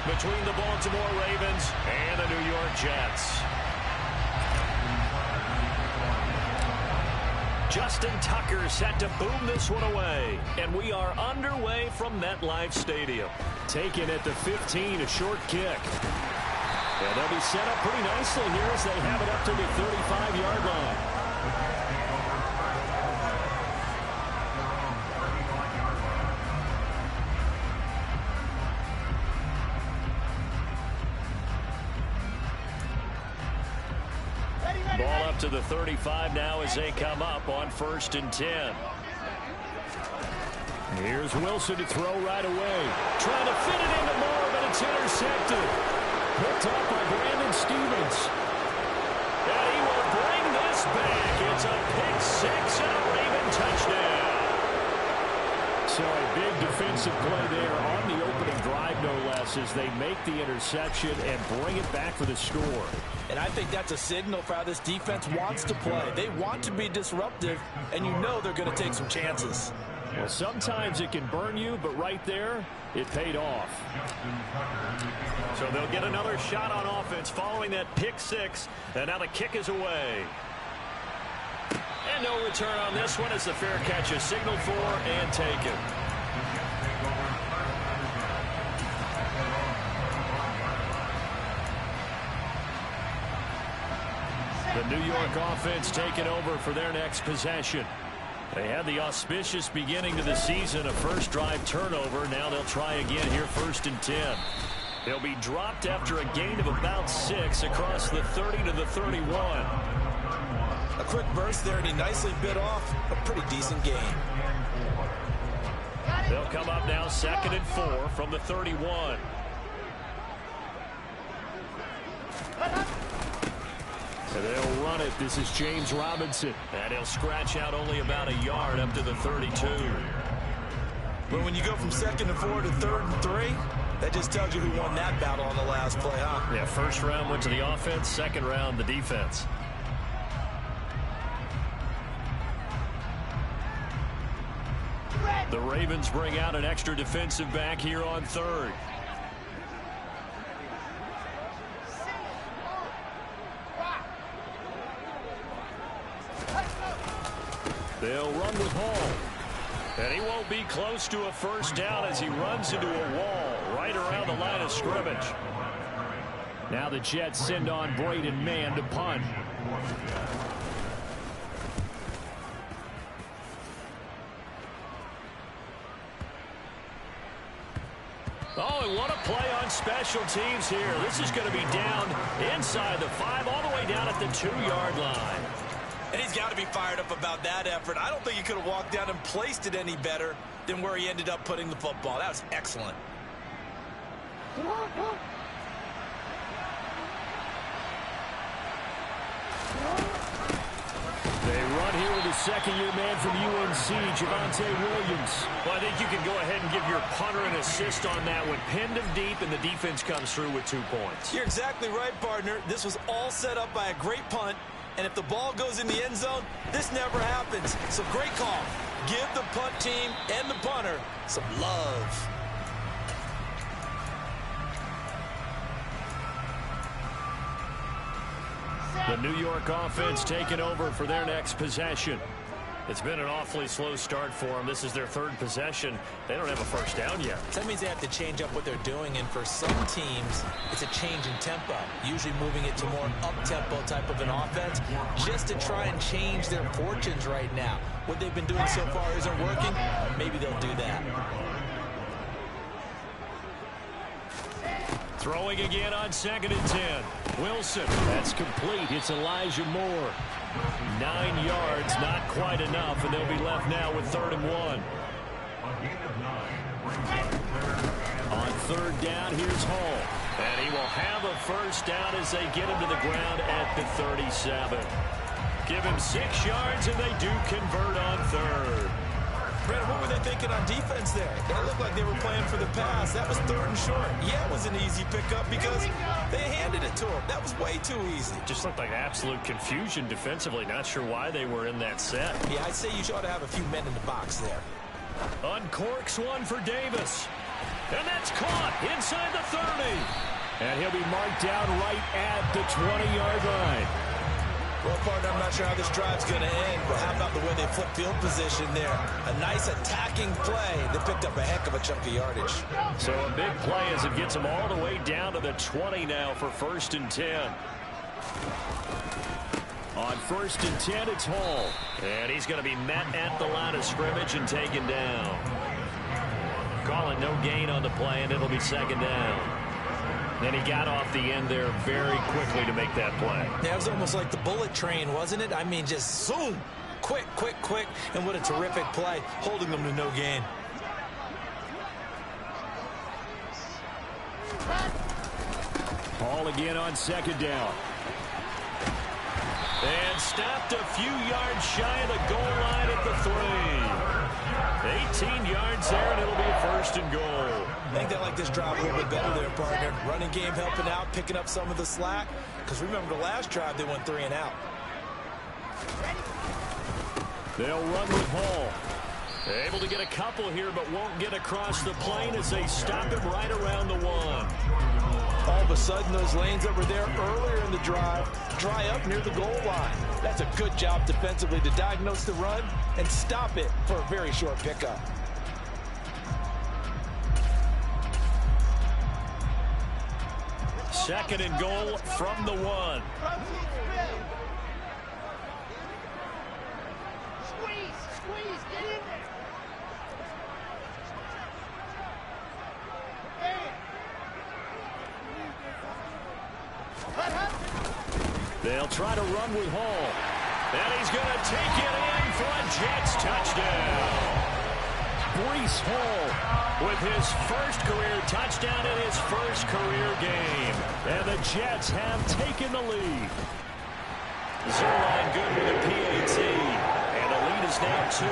between the Baltimore Ravens and the New York Jets. Justin Tucker set to boom this one away. And we are underway from MetLife Stadium. Taken at the 15, a short kick. And they'll be set up pretty nicely here as they have it up to the 35-yard line. Ball up to the 35 now as they come up on 1st and 10. Here's Wilson to throw right away. Trying to fit it into Moore, but it's intercepted. Picked up by Brandon Stephens. And he will bring this back. It's a pick six and a Raven touchdown. So a big defensive play there on the opening drive, no less, as they make the interception and bring it back for the score. And I think that's a signal for how this defense wants to play. They want to be disruptive, and you know they're going to take some chances. Well, sometimes it can burn you, but right there, it paid off. So they'll get another shot on offense following that pick six, and now the kick is away. And no return on this one as the fair catch is signaled for and taken. The New York offense taking over for their next possession. They had the auspicious beginning to the season, a first drive turnover. Now they'll try again here, 1st and 10. They'll be dropped after a gain of about 6 across the 30 to the 31. A quick burst there, and he nicely bit off a pretty decent gain. They'll come up now 2nd and 4 from the 31. And they'll run it. This is James Robinson. And he'll scratch out only about a yard up to the 32. But when you go from 2nd and 4 to 3rd and 3, that just tells you who won that battle on the last play, huh? Yeah, first round went to the offense, second round the defense. The Ravens bring out an extra defensive back here on 3rd. They'll run with Hall. And he won't be close to a first down as he runs into a wall right around the line of scrimmage. Now the Jets send on Braden Mann to punt. Oh, and what a play on special teams here. This is going to be down inside the 5, all the way down at the 2-yard line. And he's got to be fired up about that effort. I don't think he could have walked down and placed it any better than where he ended up putting the football. That was excellent. They run here with a second-year man from UNC, Javonte Williams. Well, I think you can go ahead and give your punter an assist on that one. Pinned him deep, and the defense comes through with 2 points. You're exactly right, partner. This was all set up by a great punt. And if the ball goes in the end zone, this never happens. So great call. Give the punt team and the punter some love. The New York offense taking over for their next possession. It's been an awfully slow start for them. This is their 3rd possession. They don't have a first down yet. That means they have to change up what they're doing, and for some teams, it's a change in tempo, usually moving it to more up-tempo type of an offense, just to try and change their fortunes right now. What they've been doing so far isn't working. Maybe they'll do that. Throwing again on 2nd and 10. Wilson, that's complete. It's Elijah Moore. 9 yards, not quite enough, and they'll be left now with 3rd and 1. On 3rd down, here's Hall. And he will have a first down as they get him to the ground at the 37. Give him 6 yards, and they do convert on 3rd. Brandon, what were they thinking on defense there? It looked like they were playing for the pass. That was 3rd and short. Yeah, it was an easy pickup because they handed it to him. That was way too easy. Just looked like absolute confusion defensively. Not sure why they were in that set. Yeah, I'd say you ought to have a few men in the box there. Uncorks one for Davis. And that's caught inside the 30. And he'll be marked down right at the 20-yard line. Well, partner, I'm not sure how this drive's going to end, but how about the way they flip field position there? A nice attacking play that picked up a heck of a chunk of yardage. So a big play as it gets them all the way down to the 20 now for 1st and 10. On 1st and 10, it's Hall. And he's going to be met at the line of scrimmage and taken down. Calling no gain on the play, and it'll be 2nd down. And he got off the end there very quickly to make that play. Yeah, it was almost like the bullet train, wasn't it? I mean, just zoom. Quick, quick, quick. And what a terrific play, holding them to no gain. Hall again on 2nd down. And stopped a few yards shy of the goal line at the 3. 18 yards there, and it'll be a 1st and goal. I think they like this drive a little bit better there, partner. Running game helping out, picking up some of the slack. Because remember the last drive, they went 3 and out. They'll run with Hall. Able to get a couple here, but won't get across the plane as they stop him right around the 1. All of a sudden, those lanes that were there earlier in the drive dry up near the goal line. That's a good job defensively to diagnose the run and stop it for a very short pickup. Second and goal from the 1. Squeeze, get in there. They'll try to run with Hall. And he's going to take it in for a Jets touchdown. Breece Hall with his first career touchdown in his first career game. And the Jets have taken the lead. Zuerlein good with a PAT. And the lead is now 2.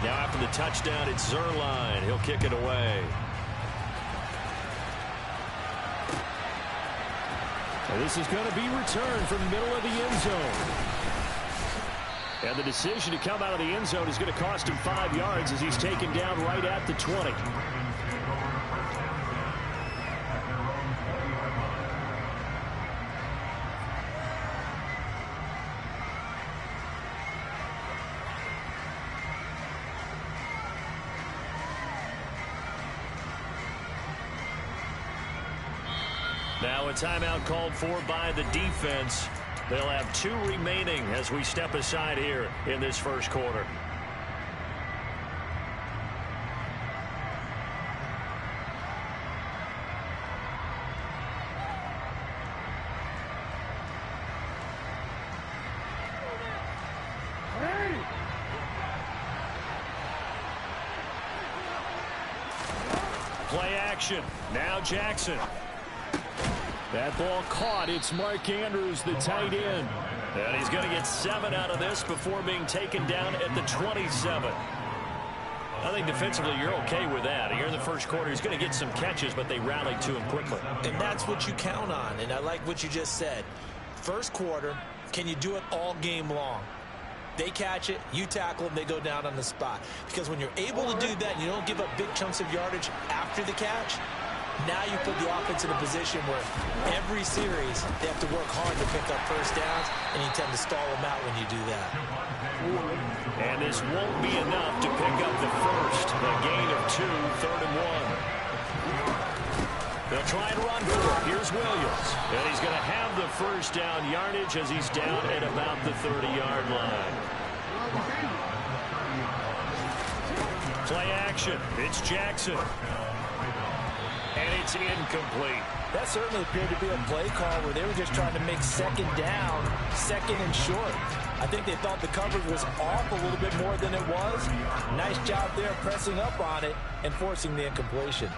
Now after the touchdown, it's Zuerlein. He'll kick it away. And this is going to be returned from the middle of the end zone. And the decision to come out of the end zone is going to cost him 5 yards as he's taken down right at the 20. Now a timeout called for by the defense. They'll have 2 remaining as we step aside here in this first quarter. Play action. Now Jackson. That ball caught. It's Mark Andrews, the tight end. And he's going to get 7 out of this before being taken down at the 27. I think defensively you're okay with that. Here in the first quarter, he's going to get some catches, but they rallied to him quickly. And that's what you count on, and I like what you just said. First quarter, can you do it all game long? They catch it, you tackle them, they go down on the spot. Because when you're able to do that and you don't give up big chunks of yardage after the catch, now you put the offense in a position where every series they have to work hard to pick up first downs, and you tend to stall them out when you do that. And this won't be enough to pick up the first. A gain of 2, 3rd and 1. They'll try and run for it. Here's Williams. And he's going to have the first down yardage as he's down at about the 30-yard line. Play action. It's Jackson. And it's incomplete. That certainly appeared to be a play call where they were just trying to make second down, second and short. I think they thought the coverage was off a little bit more than it was. Nice job there pressing up on it and forcing the incompletion.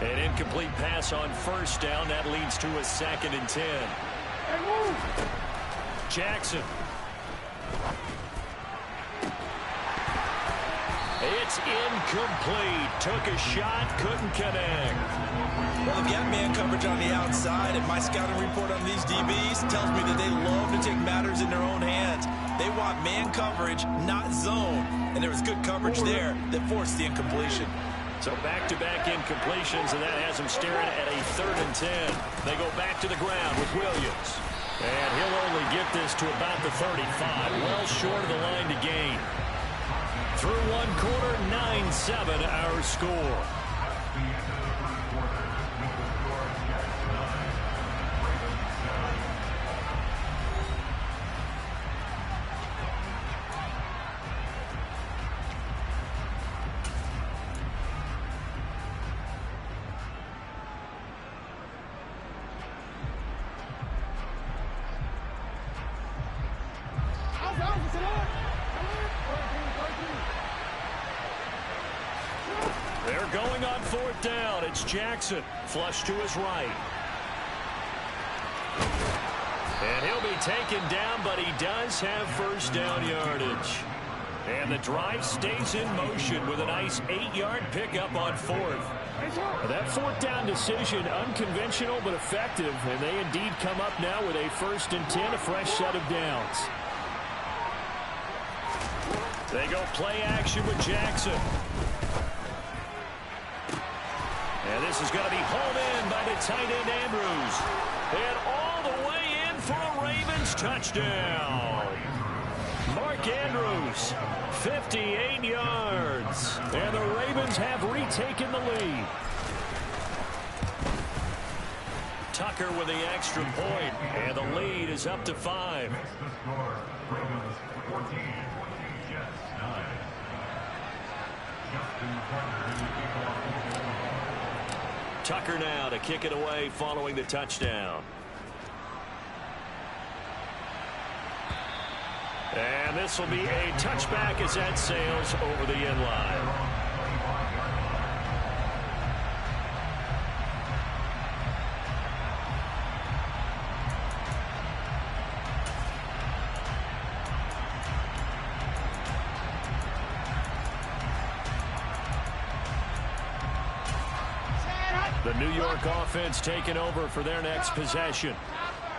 An incomplete pass on first down. That leads to a 2nd and 10. Jackson. It's incomplete. Took a shot, couldn't connect. Well, they've got man coverage on the outside, and my scouting report on these DBs tells me that they love to take matters in their own hands. They want man coverage, not zone. And there was good coverage there that forced the incompletion. So back-to-back incompletions, and that has them staring at a 3rd and 10. They go back to the ground with Williams. And he'll only get this to about the 35, well short of the line to gain. Through one quarter, 9-7 our score. They're going on 4th down. It's Jackson. Flush to his right. And he'll be taken down, but he does have 1st down yardage. And the drive stays in motion with a nice 8-yard pickup on 4th. That 4th down decision, unconventional but effective. And they indeed come up now with a 1st and 10, a fresh set of downs. They go play action with Jackson. And this is going to be hauled in by the tight end Andrews. And all the way in for a Ravens touchdown. Mark Andrews, 58 yards. And the Ravens have retaken the lead. Tucker with the extra point. And the lead is up to 5. Tucker now to kick it away following the touchdown. And this will be a touchback as that sails over the end line. The New York offense taking over for their next possession.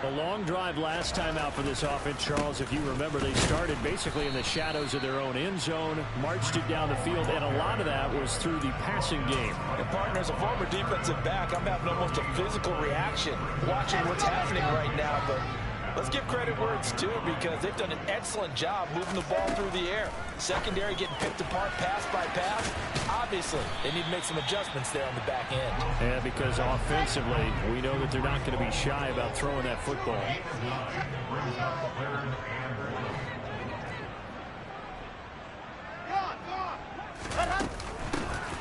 A long drive last time out for this offense, Charles. If you remember, they started basically in the shadows of their own end zone, marched it down the field, and a lot of that was through the passing game. And partner, as a former defensive back, I'm having almost a physical reaction watching what's happening right now. But let's give credit where it's due, because they've done an excellent job moving the ball through the air. Secondary getting picked apart pass by pass. Obviously, they need to make some adjustments there on the back end. Yeah, because offensively, we know that they're not going to be shy about throwing that football.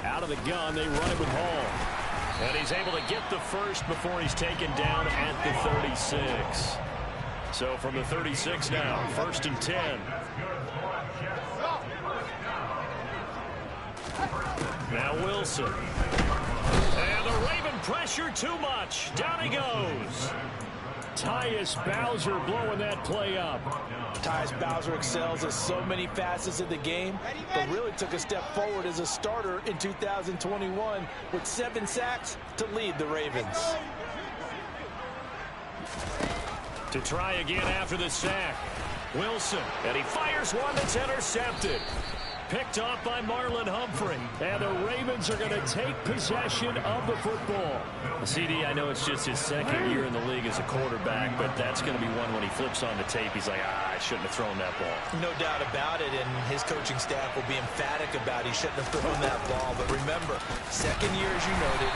Out of the gun, they run it with Hall. And he's able to get the first before he's taken down at the 36. So from the 36 now, 1st and 10. Now Wilson. And the Raven pressure too much. Down he goes. Tyus Bowser blowing that play up. Tyus Bowser excels at so many facets of the game, but really took a step forward as a starter in 2021 with 7 sacks to lead the Ravens. To try again after the sack. Wilson. And he fires one that's intercepted. Picked off by Marlon Humphrey. And the Ravens are going to take possession of the football. CD, I know it's just his 2nd year in the league as a quarterback, but that's going to be one when he flips on the tape. He's like, I shouldn't have thrown that ball. No doubt about it, and his coaching staff will be emphatic about he shouldn't have thrown that ball. But remember, 2nd year, as you noted,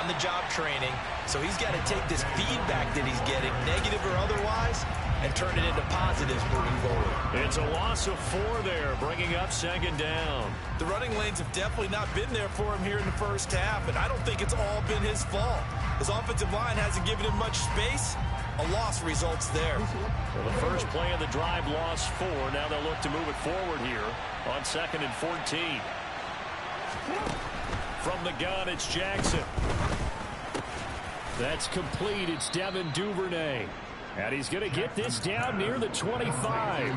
on-the-job training. So he's got to take this feedback that he's getting, negative or otherwise, and turn it into positives moving forward. It's a loss of 4 there, bringing up 2nd down. The running lanes have definitely not been there for him here in the first half, and I don't think it's all been his fault. His offensive line hasn't given him much space. A loss results there. Well, the first play of the drive lost 4. Now they'll look to move it forward here on 2nd and 14. From the gun, it's Jackson. That's complete. It's Devin Duvernay. And he's going to get this down near the 25.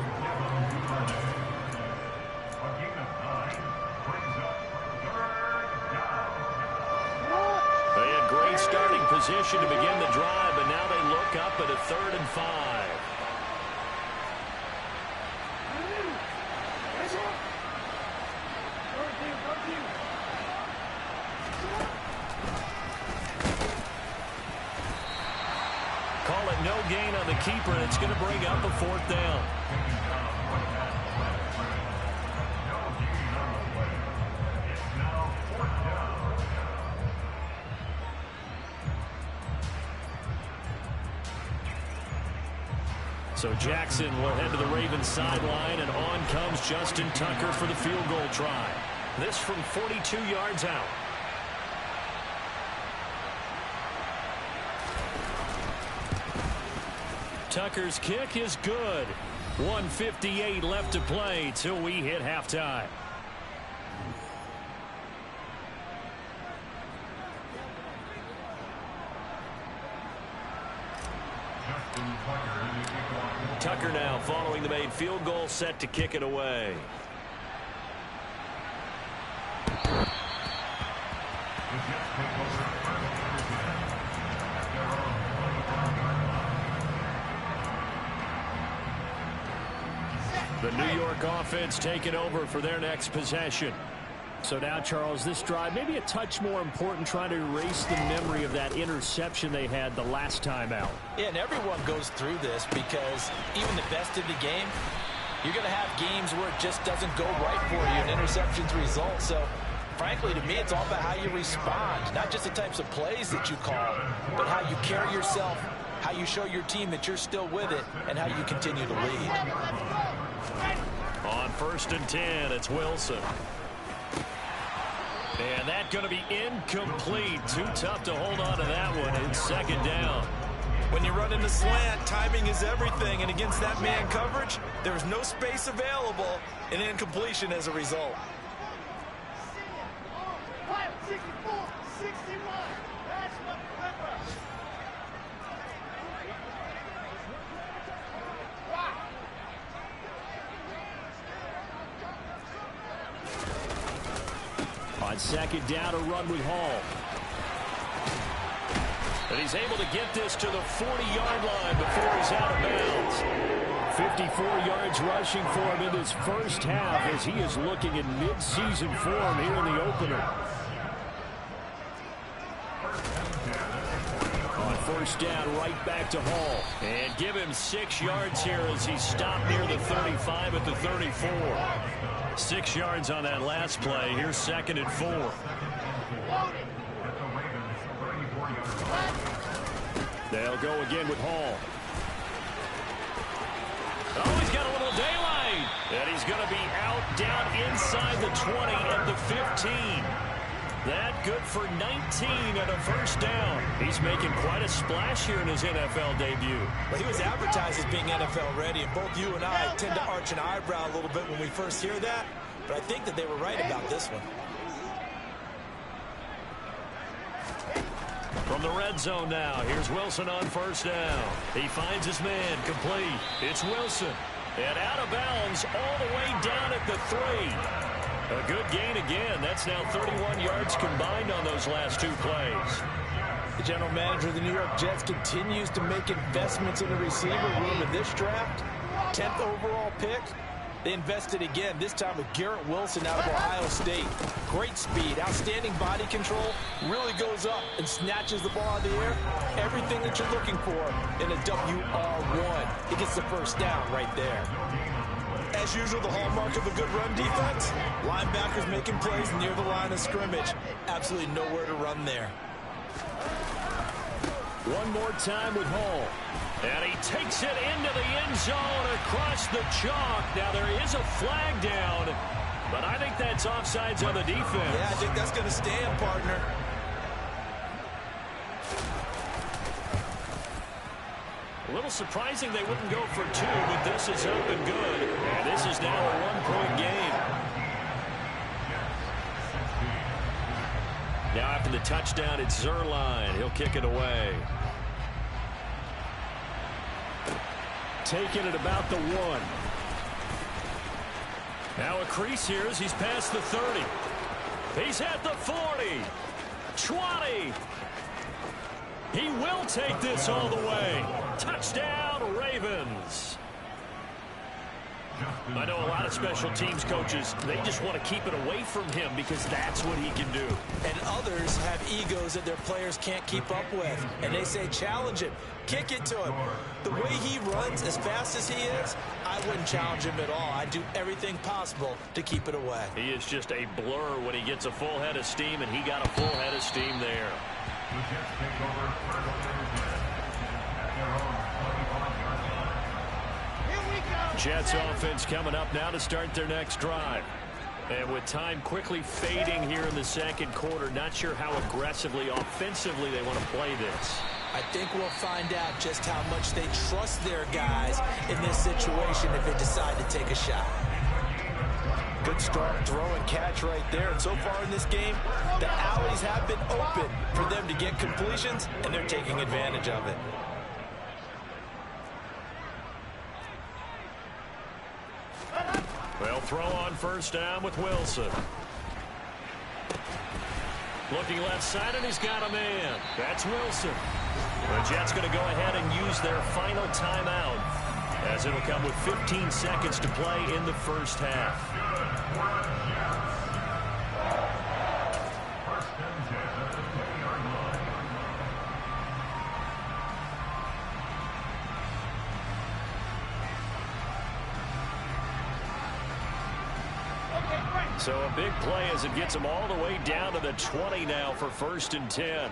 position to begin the drive, and now they look up at a 3rd and 5. Call it no gain on the keeper, and it's going to bring up a 4th down. So Jackson will head to the Ravens sideline, and on comes Justin Tucker for the field goal try. This from 42 yards out. Tucker's kick is good. 1:58 left to play till we hit halftime. Tucker now following the made field goal, set to kick it away. The New York offense taking over for their next possession. So now, Charles, this drive maybe a touch more important, trying to erase the memory of that interception they had the last time out. Yeah, and everyone goes through this because even the best of the game, you're going to have games where it just doesn't go right for you and interceptions result. So, frankly, to me, it's all about how you respond, not just the types of plays that you call, but how you carry yourself, how you show your team that you're still with it, and how you continue to lead. On 1st and 10, it's Wilson. And that's going to be incomplete. Too tough to hold on to that one. It's 2nd down. When you run in the slant, timing is everything. And against that man coverage, there's no space available, and incompletion as a result. 64, 61. That's what Clipper. On 2nd down, a run with Hall. And he's able to get this to the 40-yard line before he's out of bounds. 54 yards rushing for him in his first half as he is looking in mid-season form here in the opener. On 1st down, right back to Hall. And give him 6 yards here as he stopped near the 35 at the 34. 6 yards on that last play. Here's 2nd and 4. They'll go again with Hall. Oh, he's got a little daylight. And he's going to be out down inside the 20 at the 15. That good for 19 and a 1st down. He's making quite a splash here in his NFL debut. Well, he was advertised as being NFL ready, and both you and I tend to arch an eyebrow a little bit when we first hear that, but I think that they were right about this one. From the red zone now, here's Wilson on 1st down. He finds his man, complete. It's Wilson. And out of bounds all the way down at the 3. A good gain again. That's now 31 yards combined on those last 2 plays. The general manager of the New York Jets continues to make investments in the receiver room in this draft. 10th overall pick. They invested again, this time with Garrett Wilson out of Ohio State. Great speed, outstanding body control, really goes up and snatches the ball out of the air. Everything that you're looking for in a WR1. He gets the 1st down right there. As usual, the hallmark of a good run defense, linebackers making plays near the line of scrimmage. Absolutely nowhere to run there. One more time with Hall. And he takes it into the end zone across the chalk. Now there is a flag down, but I think that's offsides on the defense. Yeah, I think that's going to stand, partner. A little surprising they wouldn't go for 2, but this is up and good. And this is now a 1-point game. Now after the touchdown, it's Zuerlein. He'll kick it away. Taking it about the 1. Now a crease here as he's past the 30. He's at the 40. 20. He will take this all the way. Touchdown, Ravens. I know a lot of special teams coaches, they just want to keep it away from him because that's what he can do. And others have egos that their players can't keep up with. And they say, challenge him. Kick it to him. The way he runs, as fast as he is, I wouldn't challenge him at all. I'd do everything possible to keep it away. He is just a blur when he gets a full head of steam, and he got a full head of steam there. Jets offense coming up now to start their next drive. And with time quickly fading here in the second quarter, not sure how aggressively, offensively they want to play this. I think we'll find out just how much they trust their guys in this situation if they decide to take a shot. Good start, throw and catch right there. And so far in this game, the alleys have been open for them to get completions, and they're taking advantage of it. They'll throw on first down with Wilson. Looking left side, and he's got a man. That's Wilson. The Jets going to go ahead and use their final timeout, as it'll come with 15 seconds to play in the first half. So a big play as it gets them all the way down to the 20 now for 1st and 10.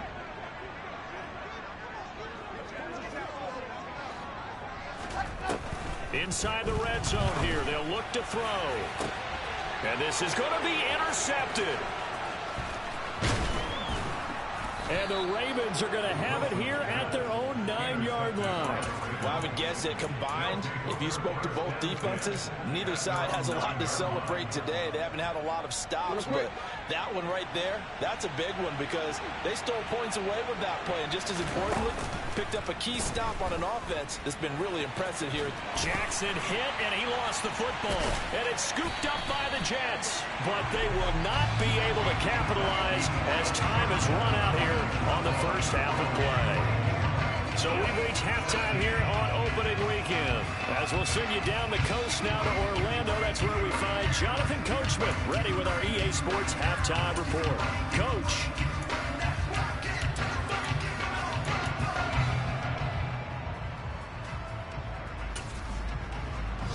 Inside the red zone here, they'll look to throw. And this is going to be intercepted. And the Ravens are going to have it here at their own 9-yard line. Well, I would guess that combined, if you spoke to both defenses, neither side has a lot to celebrate today. They haven't had a lot of stops, but that one right there, that's a big one because they stole points away with that play. And just as importantly, picked up a key stop on an offense that's been really impressive here. Jackson hit, and he lost the football. And it's scooped up by the Jets. But they will not be able to capitalize as time has run out here on the first half of play. So we've reached halftime here on opening weekend. As we'll send you down the coast now to Orlando, that's where we find Jonathan Coachman ready with our EA Sports Halftime Report. Coach.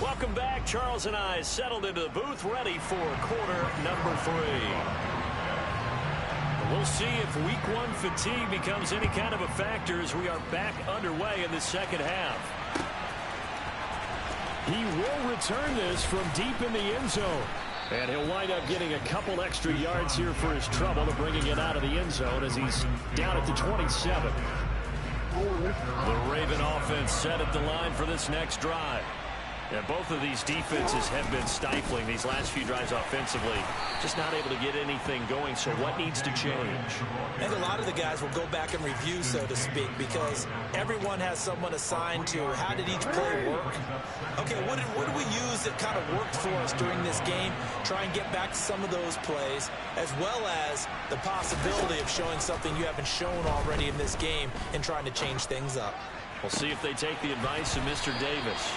Welcome back. Charles and I settled into the booth ready for quarter number 3. We'll see if week 1 fatigue becomes any kind of a factor as we are back underway in the second half. He will return this from deep in the end zone. And he'll wind up getting a couple extra yards here for his trouble to bringing it out of the end zone as he's down at the 27. The Raven offense set at the line for this next drive. And both of these defenses have been stifling these last few drives offensively. Just not able to get anything going, so what needs to change? I think a lot of the guys will go back and review, so to speak, because everyone has someone assigned to how did each play work. Okay, what did we use that kind of worked for us during this game? Try and get back to some of those plays, as well as the possibility of showing something you haven't shown already in this game and trying to change things up. We'll see if they take the advice of Mr. Davis.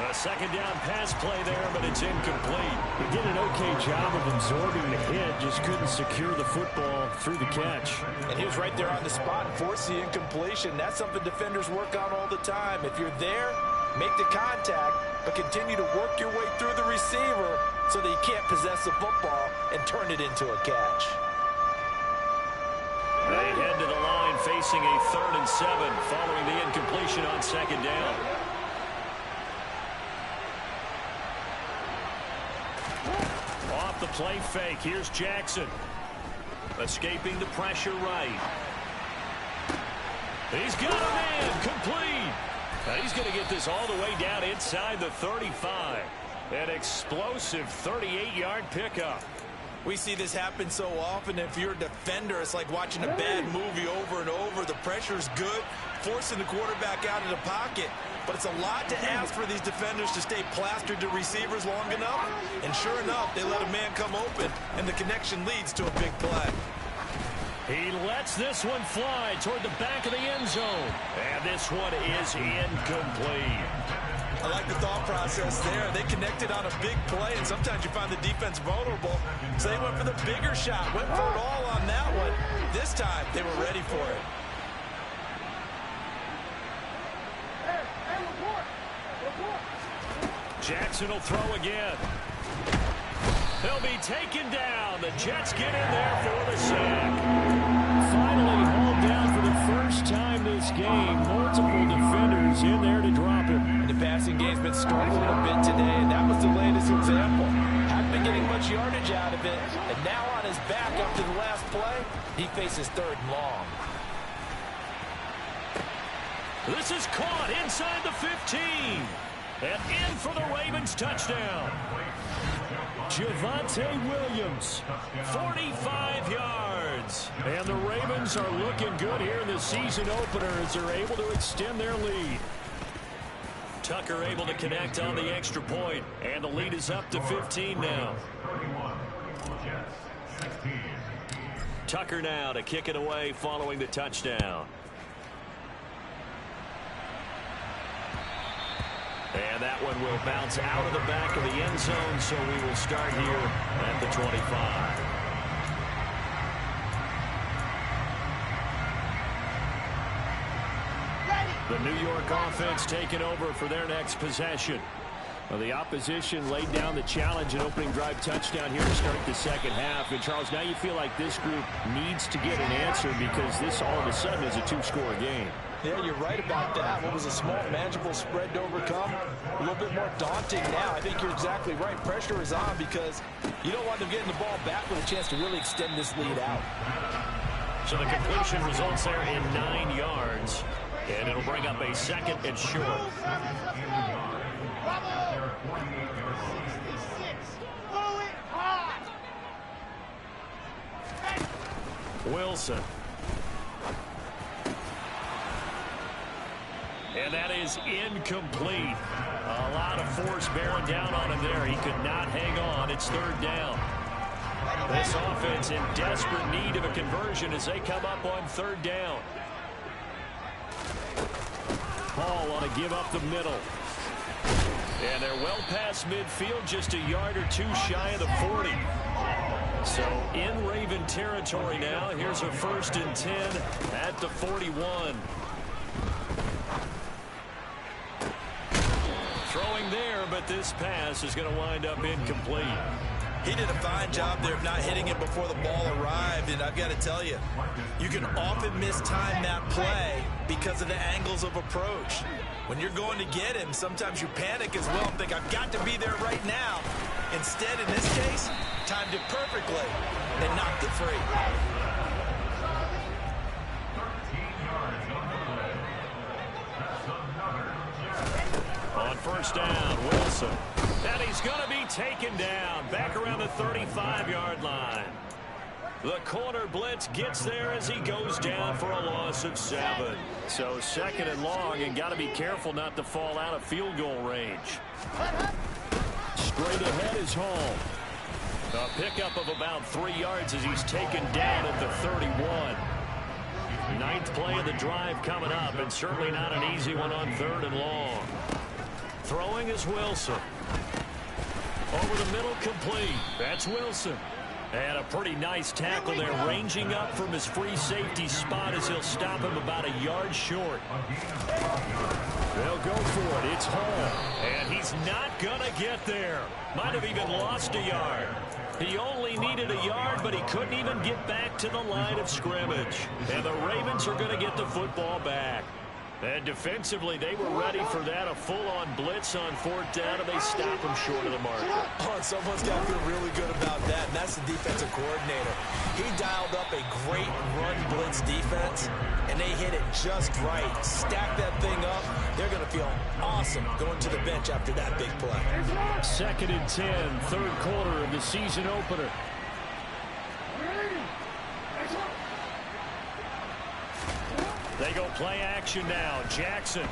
A second down pass play there, but it's incomplete. He did an okay job of absorbing the hit, just couldn't secure the football through the catch. And he was right there on the spot and forced the incompletion. That's something defenders work on all the time. If you're there, make the contact, but continue to work your way through the receiver so that you can't possess the football and turn it into a catch. They head to the line facing a 3rd and 7 following the incompletion on second down. Off the play fake. Here's Jackson. Escaping the pressure right. He's got a man. Complete. Now he's going to get this all the way down inside the 35. An explosive 38-yard pickup. We see this happen so often. If you're a defender, it's like watching a bad movie over and over. The pressure's good, forcing the quarterback out of the pocket. But it's a lot to ask for these defenders to stay plastered to receivers long enough. And sure enough, they let a man come open, and the connection leads to a big play. He lets this one fly toward the back of the end zone. And this one is incomplete. I like the thought process there. They connected on a big play, and sometimes you find the defense vulnerable. So they went for the bigger shot, went for it all on that one. This time, they were ready for it. Jackson will throw again. He'll be taken down. The Jets get in there for the sack. Finally hauled down for the first time this game. Multiple defenders in there to drop him. The passing game's been struggling a bit today, and that was the latest example. Hadn't been getting much yardage out of it, and now on his back after the last play, he faces 3rd and long. This is caught inside the 15. And in for the Ravens touchdown. Javonte Williams, 45 yards. And the Ravens are looking good here in the season opener as they're able to extend their lead. Tucker able to connect on the extra point, and the lead is up to 15 now. Tucker now to kick it away following the touchdown. And that one will bounce out of the back of the end zone, so we will start here at the 25. The New York offense taking over for their next possession. Well, the opposition laid down the challenge and opening drive touchdown here to start the second half. And, Charles, now you feel like this group needs to get an answer because this all of a sudden is a 2-score game. Yeah, you're right about that. What was a small, manageable spread to overcome, a little bit more daunting now. I think you're exactly right. Pressure is on because you don't want them getting the ball back with a chance to really extend this lead out. So the completion results there in 9 yards, and it'll bring up a 2nd and short. Wilson. And that is incomplete. A lot of force bearing down on him there. He could not hang on. It's 3rd down. This offense in desperate need of a conversion as they come up on 3rd down. Hall want to give up the middle. And they're well past midfield, just a yard or two shy of the 40. So in Raven territory now. Here's a 1st and 10 at the 41. Throwing there, but this pass is going to wind up incomplete. He did a fine job there of not hitting it before the ball arrived, and I've got to tell you, you can often mistime that play because of the angles of approach. When you're going to get him, sometimes you panic as well and think, I've got to be there right now. Instead, in this case, timed it perfectly and knocked it free. On 1st down, Wilson. And he's going to be taken down back around the 35-yard line. The corner blitz gets there as he goes down for a loss of 7. So 2nd and long, and got to be careful not to fall out of field goal range. Straight ahead is Hall. A pickup of about 3 yards as he's taken down at the 31. 9th play of the drive coming up, and certainly not an easy one on 3rd and long. Throwing is Wilson. Over the middle, complete. That's Wilson. And a pretty nice tackle there, ranging up from his free safety spot as he'll stop him about a yard short. They'll go for it. It's Hall. And he's not going to get there. Might have even lost a yard. He only needed a yard, but he couldn't even get back to the line of scrimmage. And the Ravens are going to get the football back. And defensively, they were ready for that, a full-on blitz on 4th down, and they stop him short of the mark. Oh, and someone's got to feel really good about that, and that's the defensive coordinator. He dialed up a great run blitz defense, and they hit it just right. Stack that thing up. They're going to feel awesome going to the bench after that big play. 2nd and 10, 3rd quarter of the season opener. They go play action now. Jackson.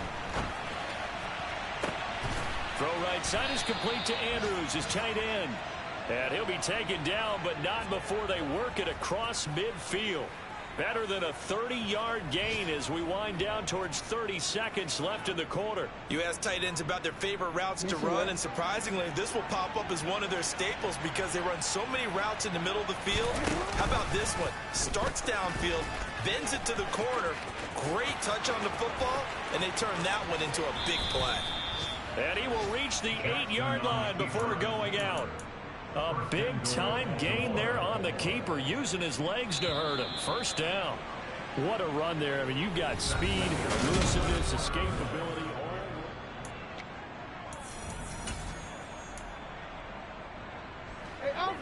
Throw right side is complete to Andrews, his tight end. And he'll be taken down, but not before they work it across midfield. Better than a 30-yard gain as we wind down towards 30 seconds left in the quarter. You ask tight ends about their favorite routes to run, and surprisingly, this will pop up as one of their staples because they run so many routes in the middle of the field. How about this one? Starts downfield, bends it to the corner, great touch on the football, and they turn that one into a big play. And he will reach the 8-yard line before going out. A big-time gain there on the keeper, using his legs to hurt him. First down. What a run there. I mean, you've got speed, elusiveness, escapability.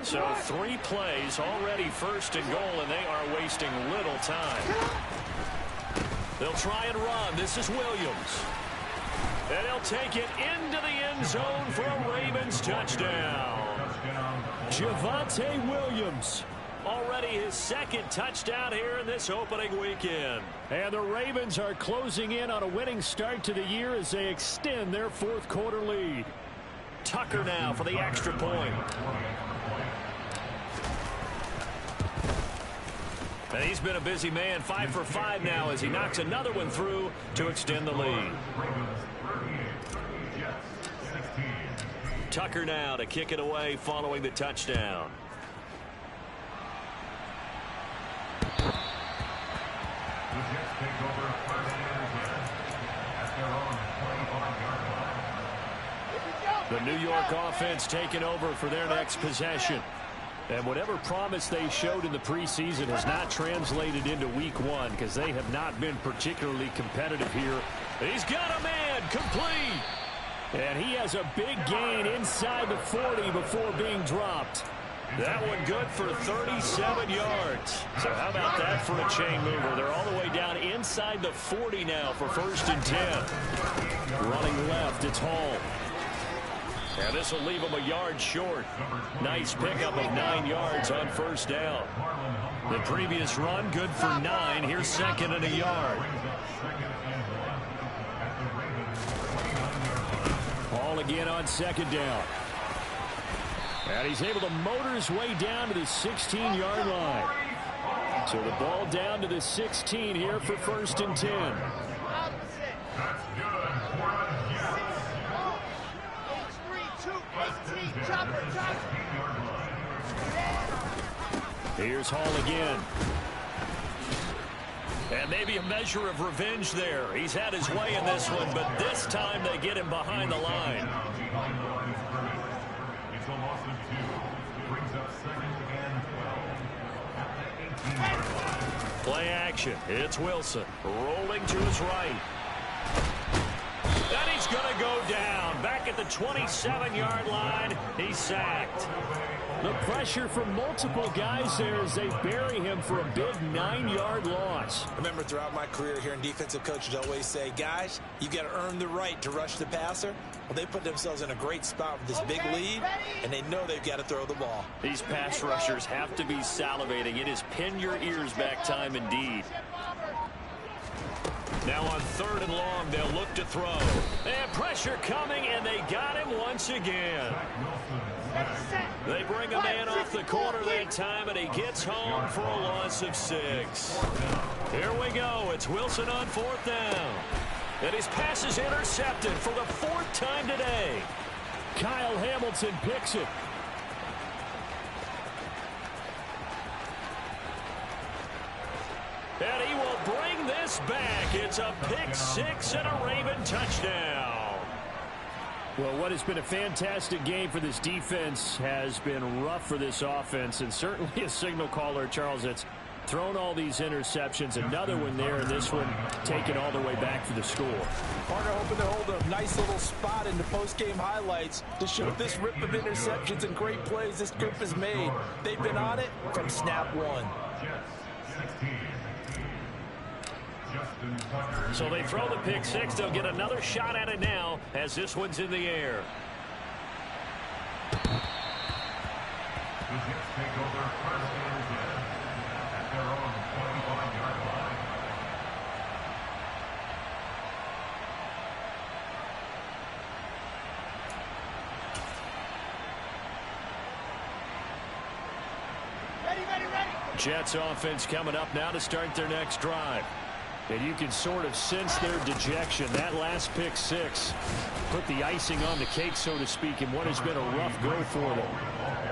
So 3 plays, already first and goal, and they are wasting little time. They'll try and run. This is Williams. And he'll take it into the end zone for a Ravens touchdown. Javonte Williams, already his 2nd touchdown here in this opening weekend. And the Ravens are closing in on a winning start to the year as they extend their 4th quarter lead. Tucker now for the extra point. And he's been a busy man, 5 for 5 now as he knocks another one through to extend the lead. Tucker now to kick it away following the touchdown. The New York offense taking over for their next possession. And whatever promise they showed in the preseason has not translated into week 1 because they have not been particularly competitive here. He's got a man, complete. And he has a big gain inside the 40 before being dropped. That one good for 37 yards. So how about that for a chain mover? They're all the way down inside the 40 now for 1st and 10. Running left, it's Hall. And this will leave him a yard short. Nice pickup of 9 yards on 1st down. The previous run, good for 9. Here's 2nd and a yard. Ball again on 2nd down. And he's able to motor his way down to the 16-yard line. So the ball down to the 16 here for 1st and 10. Here's Hall again. And maybe a measure of revenge there. He's had his way in this one, but this time they get him behind the line. Play action. It's Wilson rolling to his right. And he's going to go down. Back at the 27-yard line, he's sacked. The pressure from multiple guys there as they bury him for a big 9-yard loss. Remember, throughout my career here in defensive coaches always say, guys, you got to earn the right to rush the passer. Well, they put themselves in a great spot with this big lead, and they know they've got to throw the ball. These pass rushers have to be salivating. It is pin your ears back time indeed. Now on 3rd and long, they'll look to throw. And pressure coming, and they got him once again. They bring a man off the corner that time, and he gets home for a loss of 6. Here we go. It's Wilson on 4th down. And his pass is intercepted for the 4th time today. Kyle Hamilton picks it. And he will bring this back. It's a pick 6 and a Raven touchdown. Well, what has been a fantastic game for this defense has been rough for this offense, and certainly a signal caller, Charles, that's thrown all these interceptions. Another one there, and this one taken all the way back for the score. Parker hoping to hold a nice little spot in the post-game highlights to show this rip of interceptions and great plays this group has made. They've been on it from snap 1. So they throw the pick 6. They'll get another shot at it now as this one's in the air. Ready, ready, ready. Jets offense coming up now to start their next drive. And you can sort of sense their dejection. That last pick six put the icing on the cake, so to speak, in what has been a rough go for them.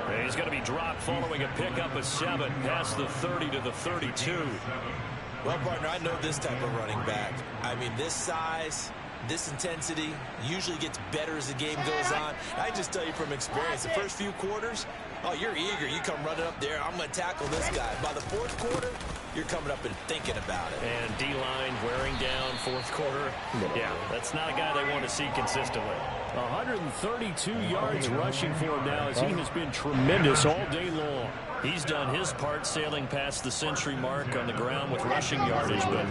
And he's going to be dropped following a pickup of 7 past the 30 to the 32. Well, partner, I know this type of running back. I mean, this size, this intensity usually gets better as the game goes on. I just tell you from experience, the first few quarters, oh, you're eager. You come running up there. I'm going to tackle this guy. By the fourth quarter, you're coming up and thinking about it. And D-line wearing down fourth quarter. Yeah, that's not a guy they want to see consistently. 132 yards rushing for him now as he has been tremendous all day long. He's done his part sailing past the century mark on the ground with rushing yardage, but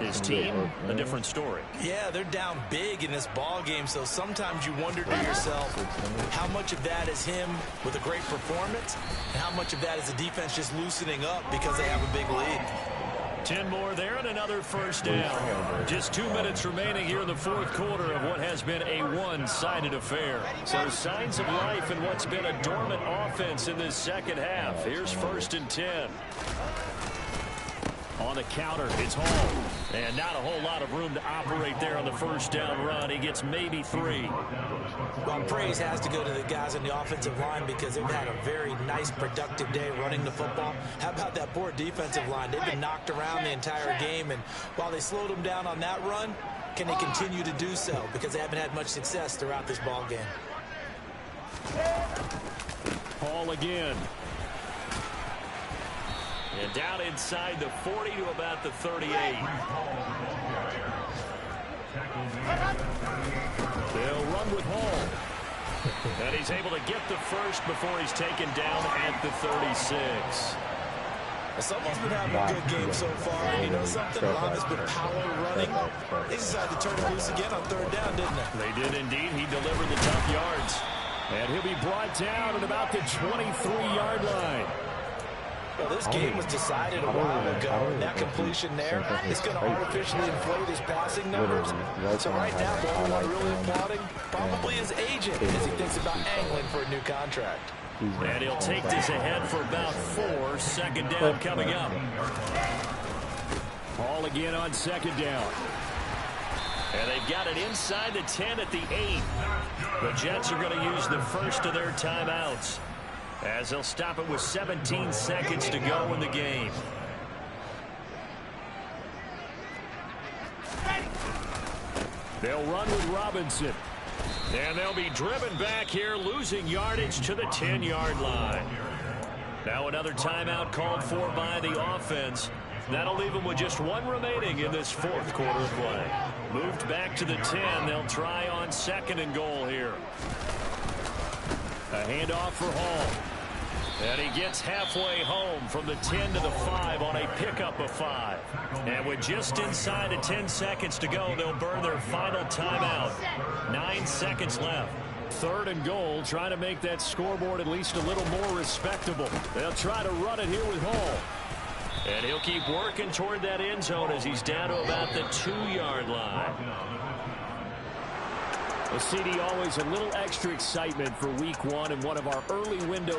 his team, a different story. Yeah, they're down big in this ball game, so sometimes you wonder to yourself how much of that is him with a great performance and how much of that is the defense just loosening up because they have a big lead. 10 more there and another first down. Just 2 minutes remaining here in the fourth quarter of what has been a one-sided affair. So signs of life in what's been a dormant offense in this second half. Here's 1st and 10. On the counter, it's Hall. And not a whole lot of room to operate there on the first down run. He gets maybe 3. Well, praise has to go to the guys on the offensive line because they've had a very nice, productive day running the football. How about that poor defensive line? They've been knocked around the entire game, and while they slowed them down on that run, can they continue to do so? Because they haven't had much success throughout this ball game. Hall again. And down inside the 40 to about the 38. They'll run with Hall. And he's able to get the first before he's taken down at the 36. Someone's been having a good game so far, and you know something? A lot has been power running. They decided to turn it loose again on 3rd down, didn't they? They did indeed. He delivered the tough yards. And he'll be brought down at about the 23-yard line. Well, this game was decided a while ago, and that completion there is going to artificially inflate his passing numbers. So right now, the only one really applauding probably his agent as he thinks about angling for a new contract. And he'll take this ahead for about 4. 2nd down coming up. Hall again on 2nd down. And they've got it inside the 10 at the 8. The Jets are going to use the first of their timeouts, as they'll stop it with 17 seconds to go in the game. They'll run with Robinson. And they'll be driven back here, losing yardage to the 10-yard line. Now another timeout called for by the offense. That'll leave them with just 1 remaining in this fourth quarter of play. Moved back to the 10. They'll try on 2nd and goal here. A handoff for Hall. And he gets halfway home from the 10 to the 5 on a pickup of 5. And with just inside of 10 seconds to go, they'll burn their final timeout. 9 seconds left. 3rd and goal, trying to make that scoreboard at least a little more respectable. They'll try to run it here with Hall. And he'll keep working toward that end zone as he's down to about the 2-yard line. Well, CD, always a little extra excitement for week 1 and one of our early window